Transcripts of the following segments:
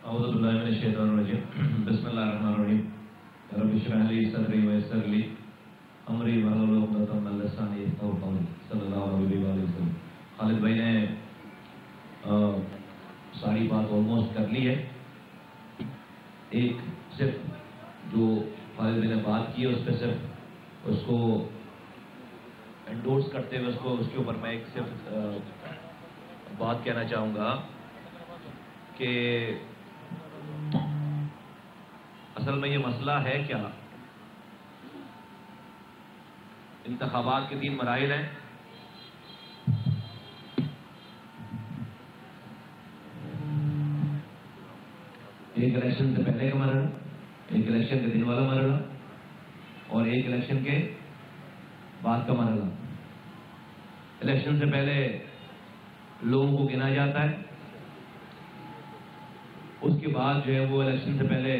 أعوذ بالله من الشيطان الرجيم بسم الله الرحمن الرحيم رب اشرح لي صدري ويسر لي أمري واحلل عقدة من لساني يفقهوا قولي صلی اللہ علیہ وسلم. خالد بھائی نے ساری بات آلموسٹ کر لی ہے. ایک صرف جو خالد بھائی نے بات کی ہے اس پہ صرف اس کو انڈورس کرتے ہوئے اس کے اوپر میں ایک صرف بات کہنا چاہوں گا کہ اصل میں یہ مسئلہ ہے کیا. انتخابات کے 3 مراحل ہیں. ایک الیکشن سے پہلے کا مرحلہ، ایک الیکشن کے دن والا مرحلہ اور ایک الیکشن کے بعد کا مرحلہ. الیکشن سے پہلے لوگوں کو گنا جاتا ہے، اس کے بعد جو ہے وہ الیکشن سے پہلے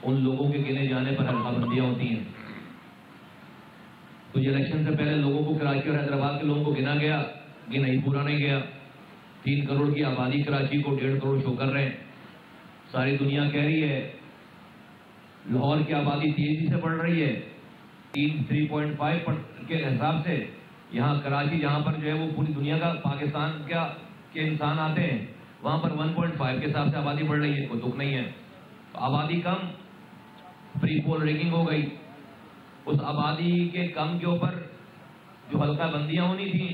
ان لوگوں کے گنے جانے پر حلقہ بندیاں ہوتی ہیں. تو یہ الیکشن سے پہلے لوگوں کو کراچی اور حیدرآباد کے لوگوں کو گنا گیا، گنا ہی پورا نہیں گیا. 3 کروڑ کی آبادی کراچی کو 1.5 کروڑ شو کر رہے ہیں. ساری دنیا کہہ رہی ہے لاہور کی آبادی تیزی سے بڑھ رہی ہے. 3.5 کے حساب سے یہاں کراچی جہاں پر جو ہے وہ پوری دنیا کا پاکستان کے انسان آتے ہیں، وہاں پر 1.5 کے حساب سے آبادی بڑھ رہی ہے. کوئی دکھ نہیں ہے. آبادی کم، پری پول ریگنگ ہو گئی. اس آبادی کے کم کے اوپر جو حلقہ بندیاں ہونی تھیں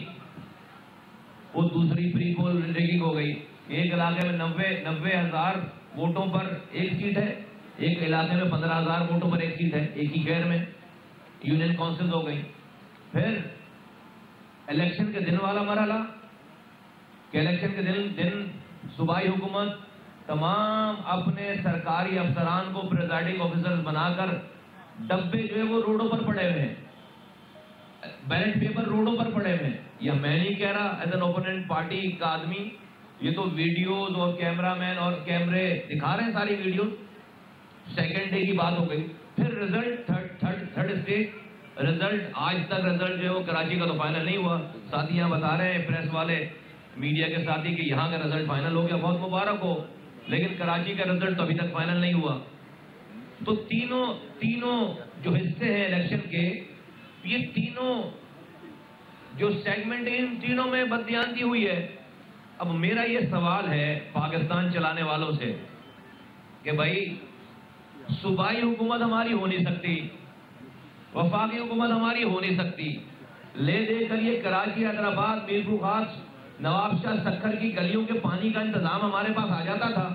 وہ دوسری پری پول ریگنگ ہو گئی. ایک علاقے میں 90,000 ووٹوں پر ایک سیٹ ہے، ایک علاقے میں 15,000 ووٹوں پر ایک سیٹ ہے. ایک ہی شہر میں یونین کونسل ہو گئی. پھر الیکشن کے دن والا مرحلہ کہ الیکشن کے دن صوبائی حکومت تمام اپنے سرکاری افسران کو پریزائڈنگ آفیسر بنا کر ڈبے جو ہے وہ روڈوں پر پڑے ہوئے ہیں، بیلٹ پیپر روڈوں پر پڑے ہوئے ہیں. یا میں نہیں کہہ رہا ایز این اوپوننٹ پارٹی کا آدمی، یہ تو ویڈیوز اور کیمرہ مین اور کیمرے دکھا رہے ہیں ساری ویڈیوز. سیکنڈ ڈے کی بات ہو گئی. پھر رزلٹ تھرڈ اسٹیج رزلٹ، آج تک رزلٹ جو ہے وہ کراچی کا تو فائنل نہیں ہوا. ساتھی یہاں بتا رہے ہیں پریس والے، میڈیا کے ساتھی کہ یہاں کا رزلٹ فائنل ہو گیا، بہت مبارک ہو. لیکن کراچی کا رزلٹ تو ابھی تک فائنل نہیں ہوا. تو تینوں جو حصے ہیں الیکشن کے، یہ تینوں جو سیگمنٹ ہیں ان تینوں میں بددیانتی ہوئی ہے. اب میرا یہ سوال ہے پاکستان چلانے والوں سے کہ بھائی صوبائی حکومت ہماری ہو نہیں سکتی، وفاقی حکومت ہماری ہو نہیں سکتی. لے دے کر یہ کراچی، حیدرآباد، میرپور خاص، نواب شاہ سکھر کی گلیوں کے پانی کا انتظام ہمارے پاس آ جاتا تھا،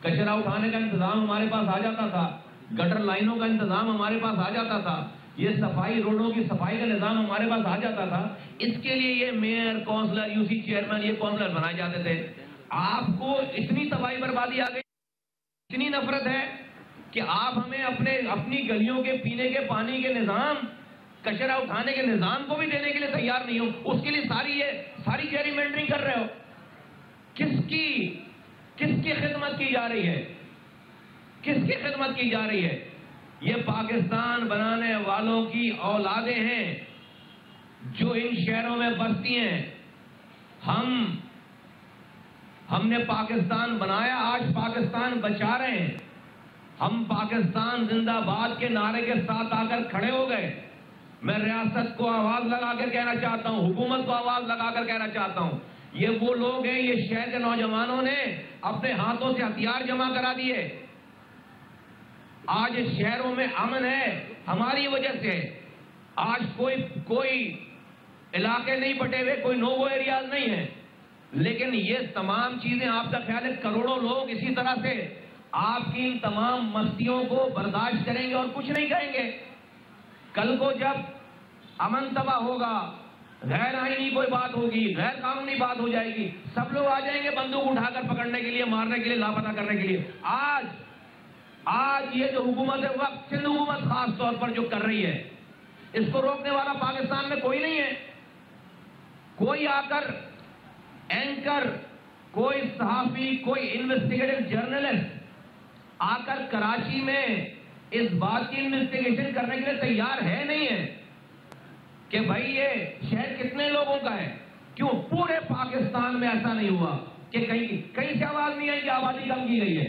کچرا اٹھانے کا انتظام ہمارے پاس آ جاتا تھا، گٹر لائنوں کا انتظام ہمارے پاس آ جاتا تھا، یہ صفائی روڈوں کی صفائی کا نظام ہمارے پاس آ جاتا تھا. اس کے لیے یہ mayor, councillor, U C chairman, یہ کونسلر بنائے جاتے تھے. آپ کو اتنی تباہی بربادی آ گئی، اتنی نفرت ہے کہ آپ ہمیں اپنی گلیوں کے پینے کے پانی کے نظام، کچرا اٹھانے کے نظام کو بھی دینے کے لیے تیار نہیں ہو. اس کے لیے ساری جیری مینڈرنگ کر رہے ہو. کس کی خدمت کی جا رہی ہے؟ کس کی خدمت کی جا رہی ہے؟ یہ پاکستان بنانے والوں کی اولادیں ہیں جو ان شہروں میں بستی ہیں. ہم نے پاکستان بنایا، آج پاکستان بچا رہے ہیں. ہم پاکستان زندہ باد کے نعرے کے ساتھ آ کر کھڑے ہو گئے. میں ریاست کو آواز لگا کر کہنا چاہتا ہوں، حکومت کو آواز لگا کر کہنا چاہتا ہوں، یہ وہ لوگ ہیں، یہ شہر کے نوجوانوں نے اپنے ہاتھوں سے ہتھیار جمع کرا دیے. آج شہروں میں امن ہے ہماری وجہ سے. آج کوئی علاقے نہیں بٹے ہوئے، کوئی نوو ایریاز نہیں ہیں. لیکن یہ تمام چیزیں، آپ کا خیال ہے کروڑوں لوگ اسی طرح سے آپ کی ان تمام مستیوں کو برداشت کریں گے اور کچھ نہیں کہیں گے؟ کل کو جب امن تباہ ہوگا، غیر آئینی کوئی بات ہوگی، غیر قانونی بات ہو جائے گی، سب لوگ آ جائیں گے بندوق اٹھا کر پکڑنے کے لیے، مارنے کے لیے، لاپتہ کرنے کے لیے. آج یہ جو حکومت ہے، وقت سندھ حکومت خاص طور پر جو کر رہی ہے، اس کو روکنے والا پاکستان میں کوئی نہیں ہے. کوئی آ کر اینکر، کوئی صحافی، کوئی انویسٹیگیٹو جرنلسٹ آ کر کراچی میں اس بات کی انویسٹیگیشن کرنے کے لیے تیار ہے نہیں ہے کہ بھائی یہ شہر کتنے لوگوں کا ہے. کیوں پورے پاکستان میں ایسا نہیں ہوا؟ کہ کہیں سے آواز نہیں آئی کہ آبادی کم کی گئی ہے.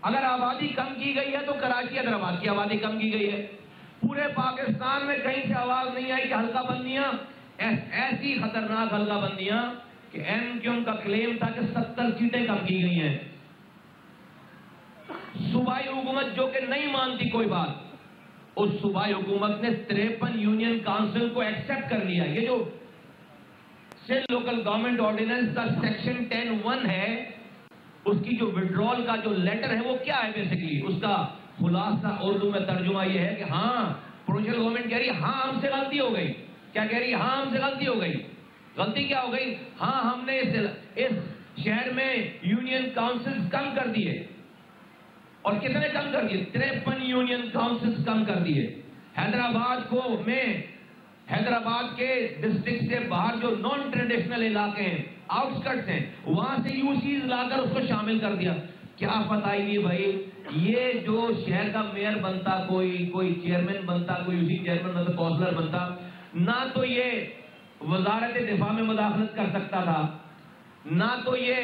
اگر آبادی کم کی گئی ہے تو کراچی حیدرآباد کی آبادی کم کی گئی ہے. پورے پاکستان میں کہیں سے آواز نہیں آئی کہ حلقہ بندیاں ایسی خطرناک حلقہ بندیاں کہ ایم کیو ایم کا کلیم تھا کہ 70 سیٹیں کم کی گئی ہیں. صوبائی حکومت جو کہ نہیں مانتی کوئی بات, اس صوبائی حکومت نے 53 یونین کاؤنسل کو ایکسپٹ کر لیا. یہ جو اسٹیٹ لوکل گورنمنٹ آرڈیننس کا سیکشن 10(1) ہے, اس کی جو وڈرول کا جو لیٹر ہے وہ کیا ہے بیسیکلی, اس کا خلاصہ اردو میں ترجمہ یہ ہے کہ ہاں پروونشل گورنمنٹ کہہ رہی ہے ہاں ہم سے غلطی ہو گئی. کیا کہہ رہی ہے؟ ہاں ہم سے غلطی ہو گئی. غلطی کیا ہو گئی؟ ہاں ہم نے اس شہر میں یونین کاؤنسل کم کر دیے. اور کتنے کم کر دیے؟ 53 یونین کاؤنسل کم کر دیے. حیدرآباد کے ڈسٹرکٹ سے باہر جو نان ٹریڈیشنل علاقے ہیں, آؤٹسکرٹس ہیں, وہاں سے یو سیز لا کر اس کو شامل کر دیا. کیا بتائیے بھائی, یہ جو شہر کا میئر بنتا, کوئی چیئرمین بنتا, کوئی اسی چیئرمین بنتا, کونسلر بنتا, نہ تو یہ وزارت دفاع میں مداخلت کر سکتا تھا, نہ تو یہ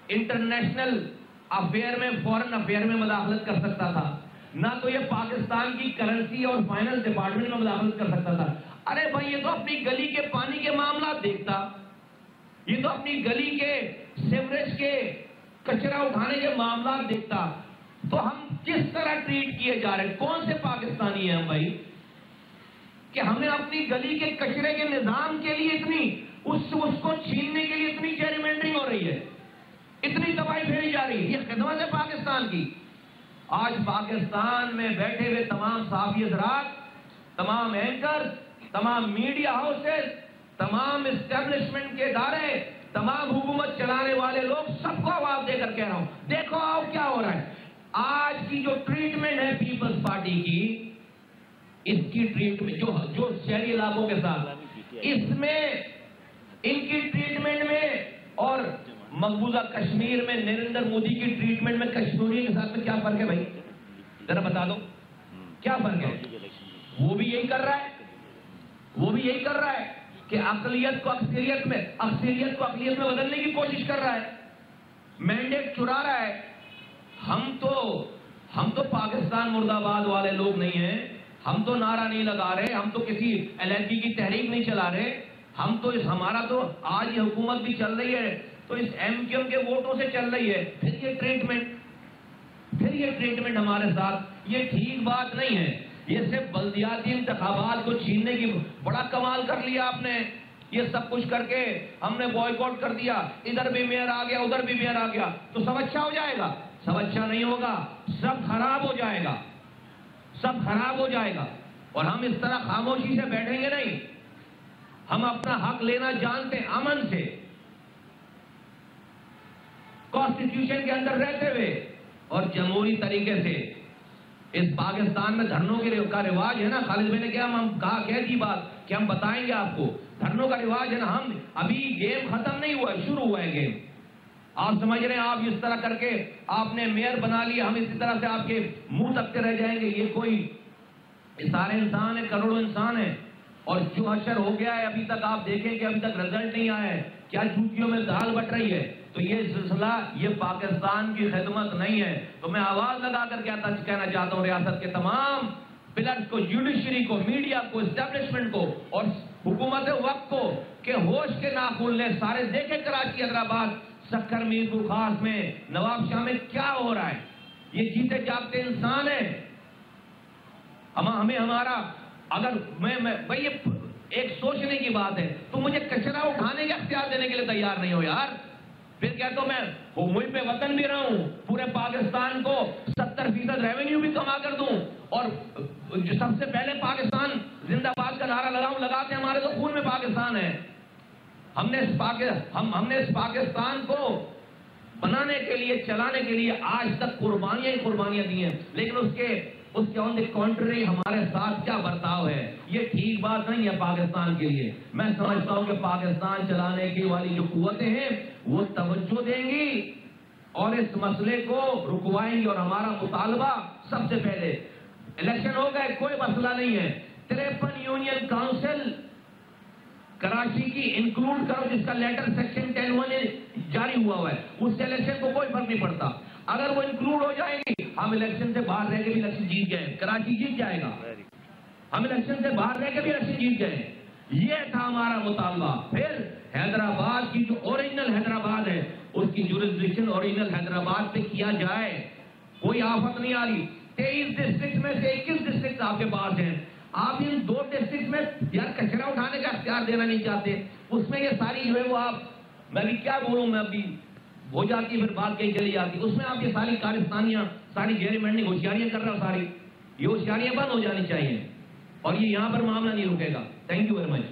انٹرنیشنل افیئر میں, فورن افیئر میں مداخلت کر سکتا تھا, نہ تو یہ پاکستان کی کرنسی اور فائنانس ڈپارٹمنٹ میں مداخلت کر سکتا تھا. ارے بھائی یہ تو اپنی گلی کے پانی کے معاملات دیکھتا, یہ تو اپنی گلی کے سیوریج کے کچرا اٹھانے کے معاملات دیکھتا. تو ہم کس طرح ٹریٹ کیے جا رہے ہیں؟ کون سے پاکستانی ہیں ہم بھائی کہ ہمیں اپنی گلی کے کچرے کے نظام کے لیے اتنی اس کو چھیننے کے لیے اتنی جیرمنڈرنگ ہو رہی ہے, اتنی تباہی پھیلی جا رہی ہے. یہ خدمت ہے پاکستان کی. آج پاکستان میں بیٹھے ہوئے تمام صحافی حضرات, تمام اینکر, تمام میڈیا ہاؤسز, تمام اسٹیبلشمنٹ کے ادارے, تمام حکومت چلانے والے لوگ, سب کو آواز دے کر کہہ رہا ہوں, دیکھو آؤ کیا ہو رہا ہے. آج کی جو ٹریٹمنٹ ہے پیپلز پارٹی کی, اس کی ٹریٹمنٹ جو شہری علاقوں کے ساتھ, اس میں ان کی ٹریٹمنٹ میں اور مقبوضہ کشمیر میں نریندر مودی کی ٹریٹمنٹ میں کشمیری کے ساتھ میں کیا فرق ہے بھائی؟ ذرا بتا دو کیا فرق ہے. وہ بھی یہی کر رہا ہے, کہ اقلیت کو اکثریت میں, اکثریت کو اقلیت میں بدلنے کی کوشش کر رہا ہے, مینڈیٹ چرا رہا ہے. ہم تو پاکستان مرد آباد والے لوگ نہیں ہیں, ہم تو نعرہ نہیں لگا رہے, ہم تو کسی LLP کی تحریک نہیں چلا رہے, ہم تو ہمارا تو آج یہ حکومت بھی چل رہی ہے تو اس MQM کے ووٹوں سے چل رہی ہے. پھر یہ ٹریٹمنٹ ہمارے ساتھ, یہ ٹھیک بات نہیں ہے. یہ صرف بلدیاتی انتخابات کو چھیننے کی بڑا کمال کر لیا آپ نے. یہ سب کچھ کر کے ہم نے بوائیکاٹ کر دیا, ادھر بھی میئر آ گیا, ادھر بھی میئر آ گیا, تو سب اچھا ہو جائے گا؟ سب اچھا نہیں ہوگا, سب خراب ہو جائے گا, سب خراب ہو جائے گا. اور ہم اس طرح خاموشی سے بیٹھیں گے نہیں. ہم اپنا حق لینا جانتے ہیں, امن سے, کانسٹیٹیوشن کے اندر رہتے ہوئے اور جمہوری طریقے سے. اس پاکستان میں دھرنوں کا رواج ہے نا, خالد بھائی نے کہہ دی بات کہ ہم بتائیں گے آپ کو, دھرنوں کا رواج ہے نا. ہم ابھی گیم ختم نہیں ہوا ہے, شروع ہوا ہے گیم. آپ سمجھ رہے ہیں آپ اس طرح کر کے آپ نے میئر بنا لیا, ہم اسی طرح سے آپ کے منہ تکتے رہ جائیں گے. یہ کوئی سارے انسان ہیں, کروڑوں انسان ہیں, اور جو حشر ہو گیا ہے ابھی تک آپ دیکھیں کہ ابھی تک رزلٹ نہیں آیا ہے, کیا جھوٹیوں میں دال بٹ رہی ہے. تو یہ سلسلہ یہ پاکستان کی خدمت نہیں ہے. تو میں آواز لگا کر کہنا چاہتا ہوں ریاست کے تمام پلرز کو, جوڈیشری کو, میڈیا کو, اسٹیبلشمنٹ کو اور حکومت وقت کو کہ ہوش کے ناخن لیں. سارے دیکھیں کراچی, حیدرآباد, سکھر, میرپور خاص میں, نواب شاہ میں کیا ہو رہا ہے. یہ جیتے جاگتے انسان ہیں. ہمیں ہمارا اگر بھائی یہ ایک سوچنے کی بات ہے, تو مجھے کچرا اٹھانے کا اختیار دینے کے لیے تیار نہیں ہو یار. پھر کہتا ہوں میں ملک پہ وطن بھی رہا ہوں, پورے پاکستان کو 70% ریونیو بھی کما کر دوں, اور سب سے پہلے پاکستان زندہ باد کا نعرہ لگاتے ہیں. ہمارے تو خون میں پاکستان ہے. ہم نے اس پاکستان کو بنانے کے لیے, چلانے کے لیے آج تک قربانیاں دی ہیں, لیکن اس کے آن دی کنٹری ہمارے ساتھ کیا برتاؤ ہے, یہ ٹھیک بات نہیں ہے پاکستان کے لیے. میں سمجھتا ہوں کہ پاکستان چلانے کی والی جو قوتیں ہیں وہ توجہ دیں گی اور اس مسئلے کو رکوائیں گی. اور ہمارا مطالبہ سب سے پہلے, الیکشن ہو گئے کوئی مسئلہ نہیں ہے, 53 یونین کاؤنسل کراچی کی انکلوڈ کرو, جس کا لیٹر سیکشن 10(1) جاری ہوا ہے، اس سے الیکشن کو کوئی فرق نہیں پڑتا. اگر وہ انکلوڈ ہو جائیں گی ہم الیکشن سے باہر رہ کے بھی الیکشن جیت جائیں، کراچی جیت جائے گا، ہم الیکشن سے باہر رہ کے بھی الیکشن جیت جائیں. یہ تھا ہمارا مطالبہ. پھر حیدرآباد کی جو اوریجنل حیدرآباد ہے اس کی جورسڈکشن اوریجنل حیدرآباد پہ کیا جائے، کوئی آفت نہیں آ رہی. 23 ڈسٹرکٹ میں سے 21 ڈسٹرکٹ آپ کے پاس ہیں. آپ ان 2 ڈسٹرکٹ میں یار کچرا اٹھانے کا اختیار دینا نہیں چاہتے، اس میں یہ ساری جو ہے وہ آپ، میں بھی کیا بولوں، میں ابھی ہو جاتی پھر بات کہیں چلی جاتی، اس میں آپ یہ ساری کارستانیاں، ساری جیری مینڈنگ ہوشیاریاں کر رہا ہوں، ساری یہ ہوشیاریاں بند ہو جانی چاہیے اور یہ یہاں پر معاملہ نہیں رکے گا. Thank you very much.